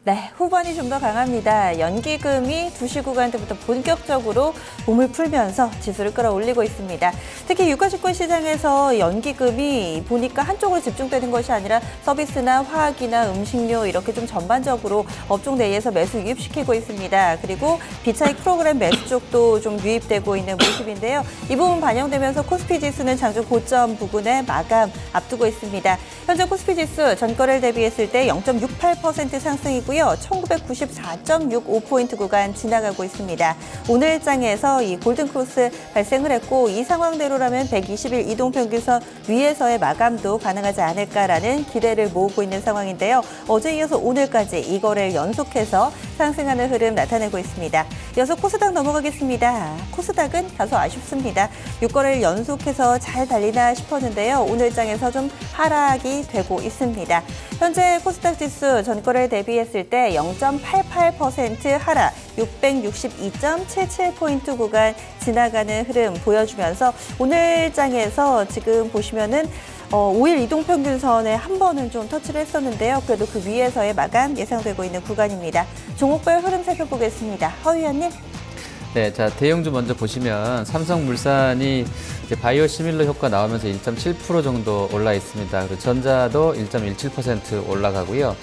네, 후반이 좀 더 강합니다. 연기금이 2시 구간대부터 본격적으로 몸을 풀면서 지수를 끌어올리고 있습니다. 특히 유가증권 시장에서 연기금이 보니까 한쪽으로 집중되는 것이 아니라 서비스나 화학이나 음식료 이렇게 좀 전반적으로 업종 내에서 매수 유입시키고 있습니다. 그리고 비차익 프로그램 매수 쪽도 좀 유입되고 있는 모습인데요. 이 부분 반영되면서 코스피 지수는 장중 고점 부근에 마감 앞두고 있습니다. 현재 코스피 지수 전거래를 대비했을 때 0.68% 상승이고요. 1994.65포인트 구간 지나가고 있습니다. 오늘 장에서 이 골든크로스 발생을 했고 이 상황대로라면 120일 이동평균선 위에서의 마감도 가능하지 않을까라는 기대를 모으고 있는 상황인데요. 어제 이어서 오늘까지 이 거래를 연속해서 상승하는 흐름 나타내고 있습니다. 이어서 코스닥 넘어가겠습니다. 코스닥은 다소 아쉽습니다. 6거래를 연속해서 잘 달리나 싶었는데요. 오늘 장에서 좀 하락이 되고 있습니다. 현재 코스닥 지수 전거래를 대비했을 때 0.88% 하락, 662.77포인트 구간 지나가는 흐름 보여주면서 오늘 장에서 지금 보시면은 5일 이동평균선에 한 번은 좀 터치를 했었는데요. 그래도 그 위에서의 마감 예상되고 있는 구간입니다. 종목별 흐름 살펴보겠습니다. 허위원님. 네, 자 대형주 먼저 보시면 삼성물산이 이제 바이오 시밀러 효과 나오면서 1.7% 정도 올라 있습니다. 그리고 전자도 1.17% 올라가고요.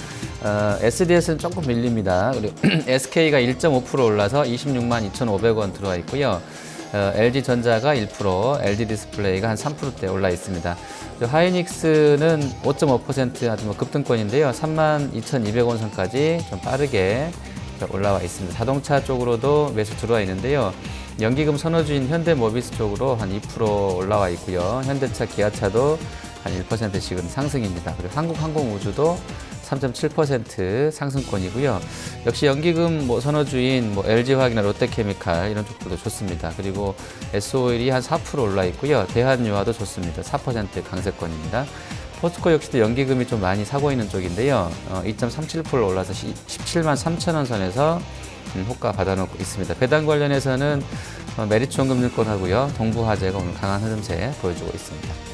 SDS는 조금 밀립니다. 그리고 SK가 1.5% 올라서 26만 2,500원 들어와 있고요. LG전자가 1%, LG디스플레이가 한 3%대 올라 있습니다. 하이닉스는 5.5% 아주 급등권인데요. 32,200원 선까지 좀 빠르게 올라와 있습니다. 자동차 쪽으로도 매수 들어와 있는데요. 연기금 선호주인 현대모비스 쪽으로 한 2% 올라와 있고요. 현대차, 기아차도 한 1%씩은 상승입니다. 그리고 한국항공우주도 3.7% 상승권이고요. 역시 연기금 선호주인 LG화학이나 롯데케미칼 이런 쪽들도 좋습니다. 그리고 S오일이 한 4% 올라 있고요. 대한유화도 좋습니다. 4% 강세권입니다. 포스코 역시도 연기금이 좀 많이 사고 있는 쪽인데요. 2.37% 올라서 17만 3천 원 선에서 호가 받아놓고 있습니다. 배당 관련해서는 메리츠원금융권하고요. 동부화재가 오늘 강한 흐름세 보여주고 있습니다.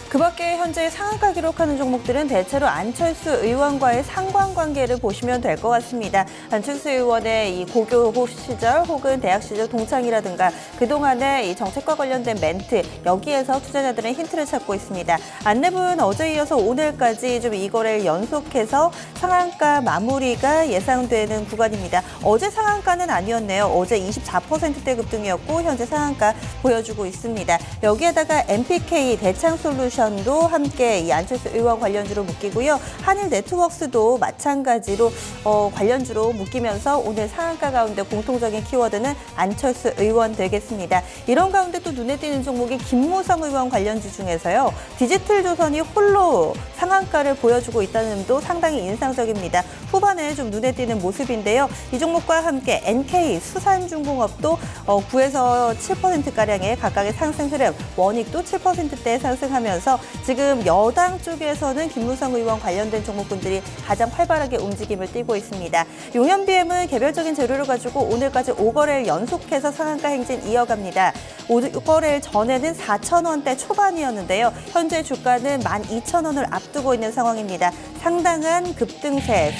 그 밖에 현재 상한가 기록하는 종목들은 대체로 안철수 의원과의 상관관계를 보시면 될 것 같습니다. 안철수 의원의 이 고교 시절 혹은 대학 시절 동창이라든가 그동안의 이 정책과 관련된 멘트, 여기에서 투자자들은 힌트를 찾고 있습니다. 안랩은 어제 이어서 오늘까지 좀 이 거래를 연속해서 상한가 마무리가 예상되는 구간입니다. 어제 상한가는 아니었네요. 어제 24%대 급등이었고 현재 상한가 보여주고 있습니다. 여기에다가 MPK 대창솔루션 도 함께 이 안철수 의원 관련주로 묶이고요. 한일네트웍스도 마찬가지로 관련주로 묶이면서 오늘 상한가 가운데 공통적인 키워드는 안철수 의원 되겠습니다. 이런 가운데 또 눈에 띄는 종목이 김무성 의원 관련주 중에서요. 디지털조선이 홀로 상한가를 보여주고 있다는 점도 상당히 인상적입니다. 후반에 좀 눈에 띄는 모습인데요. 이 종목과 함께 NK 수산중공업도 9에서 7%가량의 각각의 상승 흐름, 원익도 7%대 상승하면서 지금 여당 쪽에서는 김무성 의원 관련된 종목군들이 가장 활발하게 움직임을 띠고 있습니다. 용현BM은 개별적인 재료를 가지고 오늘까지 5거래를 연속해서 상한가 행진 이어갑니다. 5거래일 전에는 4,000원대 초반이었는데요. 현재 주가는 12,000원을 앞두고 있는 상황입니다. 상당한 급등세.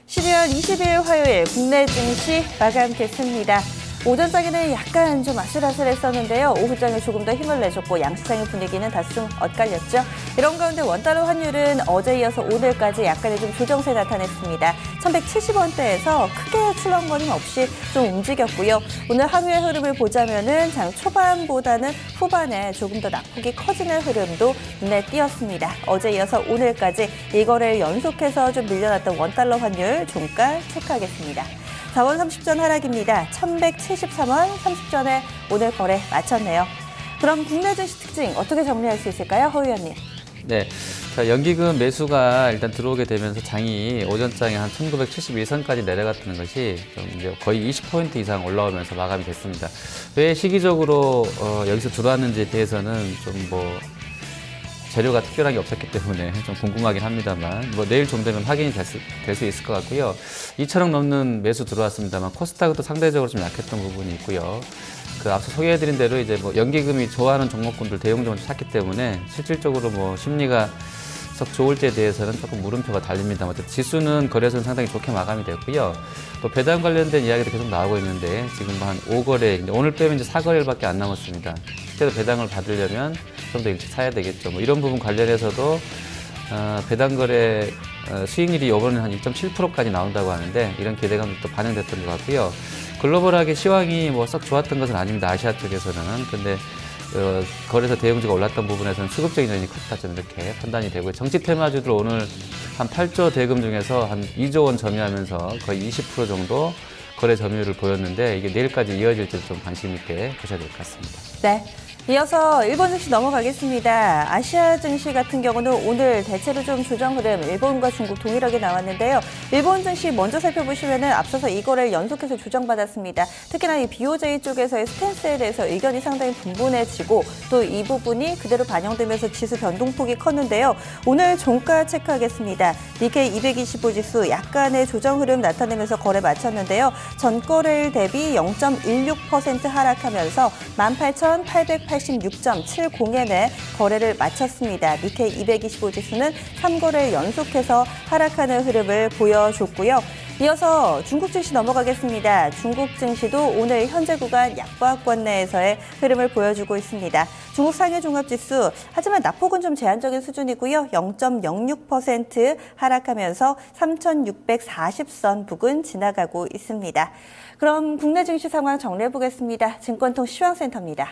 12월 20일 화요일 국내 증시 마감됐습니다. 오전장에는 약간 좀 아슬아슬했었는데요. 오후장에 조금 더 힘을 내줬고 양시장의 분위기는 다소 좀 엇갈렸죠. 이런 가운데 원달러 환율은 어제 이어서 오늘까지 약간의 좀 조정세 나타냈습니다. 1170원대에서 크게 출렁거림 없이 좀 움직였고요. 오늘 하루의 흐름을 보자면은 장 초반보다는 후반에 조금 더 낙폭이 커지는 흐름도 눈에 띄었습니다. 어제 이어서 오늘까지 이 거래를 연속해서 좀 밀려났던 원달러 환율 종가 체크하겠습니다. 4원 30전 하락입니다. 1173원 30전에 오늘 거래 마쳤네요. 그럼 국내 증시 특징 어떻게 정리할 수 있을까요? 허 의원님. 네, 자, 연기금 매수가 일단 들어오게 되면서 장이 오전장에 한 1971선까지 내려갔다는 것이 좀 이제 거의 20포인트 이상 올라오면서 마감이 됐습니다. 왜 시기적으로 여기서 들어왔는지에 대해서는 좀 재료가 특별하게 없었기 때문에 좀 궁금하긴 합니다만 뭐 내일 좀 되면 확인이 될 수 있을 것 같고요. 2천억 넘는 매수 들어왔습니다만 코스닥도 상대적으로 좀 약했던 부분이 있고요. 그 앞서 소개해드린 대로 이제 뭐 연기금이 좋아하는 종목군들 대형종을 샀기 때문에 실질적으로 뭐 심리가 썩 좋을지에 대해서는 조금 물음표가 달립니다만 지수는 거래소는 상당히 좋게 마감이 됐고요. 또 배당 관련된 이야기도 계속 나오고 있는데 지금 한 5거래, 오늘 빼면 이제 4거래일밖에 안 남았습니다. 그때도 배당을 받으려면 좀 더 일찍 사야 되겠죠. 뭐 이런 부분 관련해서도 배당 거래 수익률이 이번에 한 1.7%까지 나온다고 하는데 이런 기대감도 또 반영됐던 것 같고요. 글로벌하게 시황이 뭐 썩 좋았던 것은 아닙니다. 아시아 쪽에서는. 근데 거래소 대형주가 올랐던 부분에서는 수급적인 요인이 컸다 좀 이렇게 판단이 되고요. 정치 테마주들 오늘 한 8조 대금 중에서 한 2조 원 점유하면서 거의 20% 정도 거래 점유율을 보였는데 이게 내일까지 이어질지 좀 관심 있게 보셔야 될 것 같습니다. 네. 이어서 일본 증시 넘어가겠습니다. 아시아 증시 같은 경우는 오늘 대체로 좀 조정 흐름 일본과 중국 동일하게 나왔는데요. 일본 증시 먼저 살펴보시면 앞서서 이거를 연속해서 조정받았습니다. 특히나 이 BOJ 쪽에서의 스탠스에 대해서 의견이 상당히 분분해지고 또 이 부분이 그대로 반영되면서 지수 변동폭이 컸는데요. 오늘 종가 체크하겠습니다. 니케이 225 지수 약간의 조정 흐름 나타내면서 거래 마쳤는데요. 전거래일 대비 0.16% 하락하면서 18,886.70엔에 거래를 마쳤습니다. 니케이 225 지수는 3거래일 연속해서 하락하는 흐름을 보여줬고요. 이어서 중국 증시 넘어가겠습니다. 중국 증시도 오늘 현재 구간 약보합권 내에서의 흐름을 보여주고 있습니다. 중국 상해 종합지수 하지만 낙폭은 좀 제한적인 수준이고요. 0.06% 하락하면서 3,640선 부근 지나가고 있습니다. 그럼 국내 증시 상황 정리해 보겠습니다. 증권통 시황센터입니다.